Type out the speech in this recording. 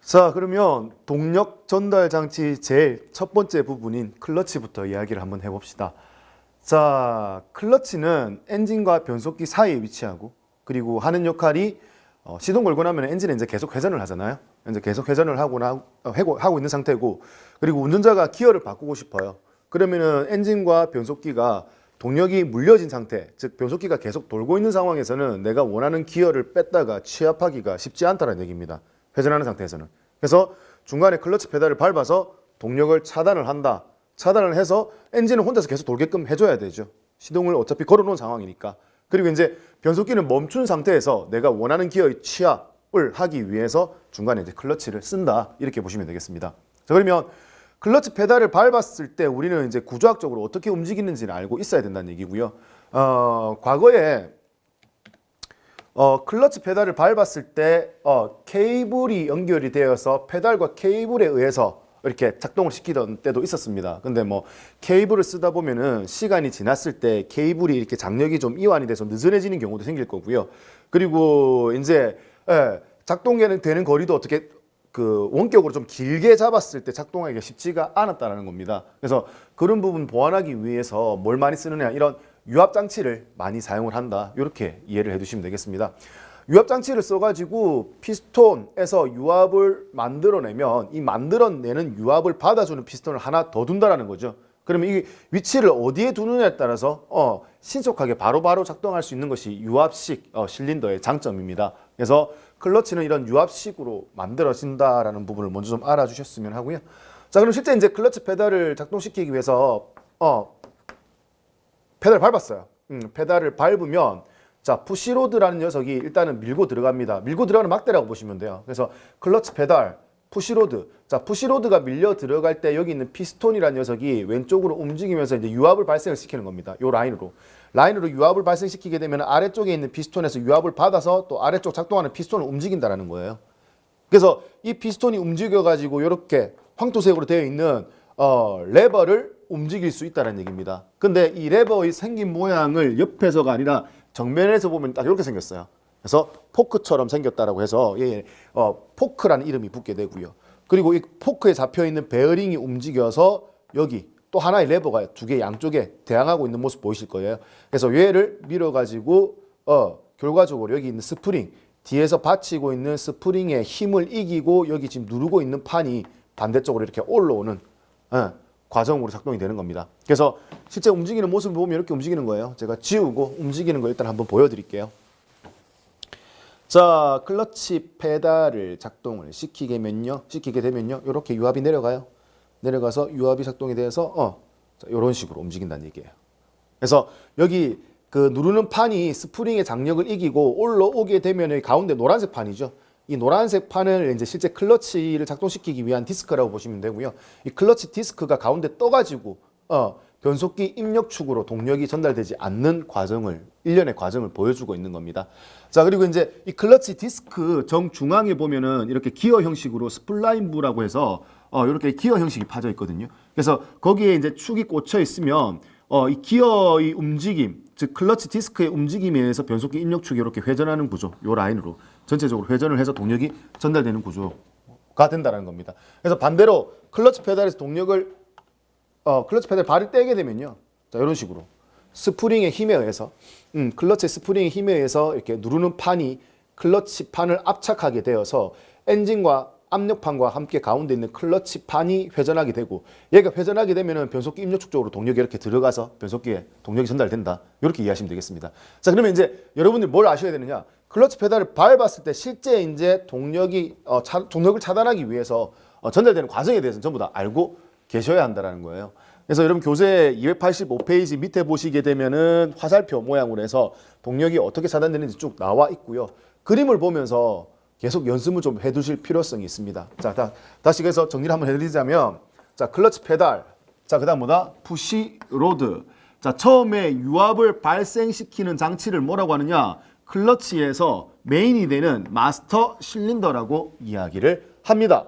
자, 그러면 동력 전달 장치 제일 첫 번째 부분인 클러치부터 이야기를 한번 해봅시다. 자, 클러치는 엔진과 변속기 사이에 위치하고 그리고 하는 역할이 시동 걸고 나면 엔진은 이제 계속 회전을 하잖아요. 이제 계속 회전을 하고 있는 상태고, 그리고 운전자가 기어를 바꾸고 싶어요. 그러면은 엔진과 변속기가 동력이 물려진 상태, 즉 변속기가 계속 돌고 있는 상황에서는 내가 원하는 기어를 뺐다가 취합하기가 쉽지 않다는 얘기입니다. 회전하는 상태에서는. 그래서 중간에 클러치 페달을 밟아서 동력을 차단을 한다. 차단을 해서 엔진을 혼자서 계속 돌게끔 해줘야 되죠. 시동을 어차피 걸어놓은 상황이니까. 그리고 이제 변속기는 멈춘 상태에서 내가 원하는 기어의 취합을 하기 위해서 중간에 이제 클러치를 쓴다. 이렇게 보시면 되겠습니다. 자, 그러면 클러치 페달을 밟았을 때 우리는 이제 구조학적으로 어떻게 움직이는지를 알고 있어야 된다는 얘기고요. 과거에 클러치 페달을 밟았을 때 케이블이 연결이 되어서 페달과 케이블에 의해서 이렇게 작동을 시키던 때도 있었습니다. 근데 뭐 케이블을 쓰다 보면은 시간이 지났을 때 케이블이 이렇게 장력이 좀 이완이 돼서 느슨해지는 경우도 생길 거고요. 그리고 이제 작동되는 거리도 어떻게 원격으로 좀 길게 잡았을 때 작동하기가 쉽지가 않았다는 겁니다. 그래서 그런 부분 보완하기 위해서 뭘 많이 쓰느냐, 이런 유압 장치를 많이 사용을 한다. 이렇게 이해를 해두시면 되겠습니다. 유압 장치를 써가지고 피스톤에서 유압을 만들어내면 이 만들어내는 유압을 받아주는 피스톤을 하나 더 둔다라는 거죠. 그러면 이 위치를 어디에 두느냐에 따라서 신속하게 바로바로 작동할 수 있는 것이 유압식 실린더의 장점입니다. 그래서 클러치는 이런 유압식으로 만들어진다라는 부분을 먼저 좀 알아주셨으면 하고요. 자, 그럼 실제 이제 클러치 페달을 작동시키기 위해서 페달을 밟았어요. 페달을 밟으면 자, 푸시로드라는 녀석이 일단은 밀고 들어갑니다. 밀고 들어가는 막대라고 보시면 돼요. 그래서 클러치 페달, 푸시로드. 자, 푸시로드가 밀려 들어갈 때 여기 있는 피스톤이라는 녀석이 왼쪽으로 움직이면서 이제 유압을 발생을 시키는 겁니다. 요 라인으로 유압을 발생시키게 되면 아래쪽에 있는 피스톤에서 유압을 받아서 또 아래쪽 작동하는 피스톤을 움직인다라는 거예요. 그래서 이 피스톤이 움직여가지고 이렇게 황토색으로 되어 있는 레버를 움직일 수 있다는 얘기입니다. 근데 이 레버의 생긴 모양을 옆에서가 아니라 정면에서 보면 딱 이렇게 생겼어요. 그래서 포크처럼 생겼다라고 해서 포크라는 이름이 붙게 되고요. 그리고 이 포크에 잡혀 있는 베어링이 움직여서 여기 또 하나의 레버가 두 개 양쪽에 대항하고 있는 모습 보이실 거예요. 그래서 얘를 밀어가지고 결과적으로 여기 있는 스프링, 뒤에서 받치고 있는 스프링의 힘을 이기고 여기 지금 누르고 있는 판이 반대쪽으로 이렇게 올라오는 과정으로 작동이 되는 겁니다. 그래서 실제 움직이는 모습을 보면 이렇게 움직이는 거예요. 제가 지우고 움직이는 거 일단 한번 보여드릴게요. 자, 클러치 페달을 작동을 시키게 되면요, 이렇게 유압이 내려가요. 내려가서 유압이 작동이 돼서 이런 식으로 움직인다는 얘기예요. 그래서 여기 누르는 판이 스프링의 장력을 이기고 올라오게 되면 여기 가운데 노란색 판이죠. 이 노란색 판을 이제 실제 클러치를 작동시키기 위한 디스크라고 보시면 되고요. 이 클러치 디스크가 가운데 떠가지고 변속기 입력축으로 동력이 전달되지 않는 과정을, 일련의 과정을 보여주고 있는 겁니다. 자, 그리고 이제 이 클러치 디스크 정중앙에 보면은 이렇게 기어 형식으로 스플라인부라고 해서 이렇게 기어 형식이 파져 있거든요. 그래서 거기에 이제 축이 꽂혀 있으면 이 기어의 움직임, 즉 클러치 디스크의 움직임에 의해서 변속기 입력축이 이렇게 회전하는 구조, 요 라인으로 전체적으로 회전을 해서 동력이 전달되는 구조가 된다는 겁니다. 그래서 반대로 클러치 페달에서 동력을 클러치 페달 발을 떼게 되면요, 자, 이런 식으로 스프링의 힘에 의해서 클러치 스프링의 힘에 의해서 이렇게 누르는 판이 클러치 판을 압착하게 되어서 엔진과 압력판과 함께 가운데 있는 클러치 판이 회전하게 되고, 얘가 회전하게 되면은 변속기 입력축 쪽으로 동력이 이렇게 들어가서 변속기에 동력이 전달된다. 이렇게 이해하시면 되겠습니다. 자, 그러면 이제 여러분들 뭘 아셔야 되느냐? 클러치 페달을 밟았을 때 실제 이제 동력을 차단하기 위해서 전달되는 과정에 대해서는 전부 다 알고 계셔야 한다는 거예요. 그래서 여러분 교재 285페이지 밑에 보시게 되면은 화살표 모양으로 해서 동력이 어떻게 차단되는지 쭉 나와 있고요. 그림을 보면서 계속 연습을 좀 해두실 필요성이 있습니다. 자, 다시 그래서 정리를 한번 해드리자면, 자, 클러치 페달, 자, 그다음 뭐다? 푸시 로드. 자, 처음에 유압을 발생시키는 장치를 뭐라고 하느냐? 클러치에서 메인이 되는 마스터 실린더라고 이야기를 합니다.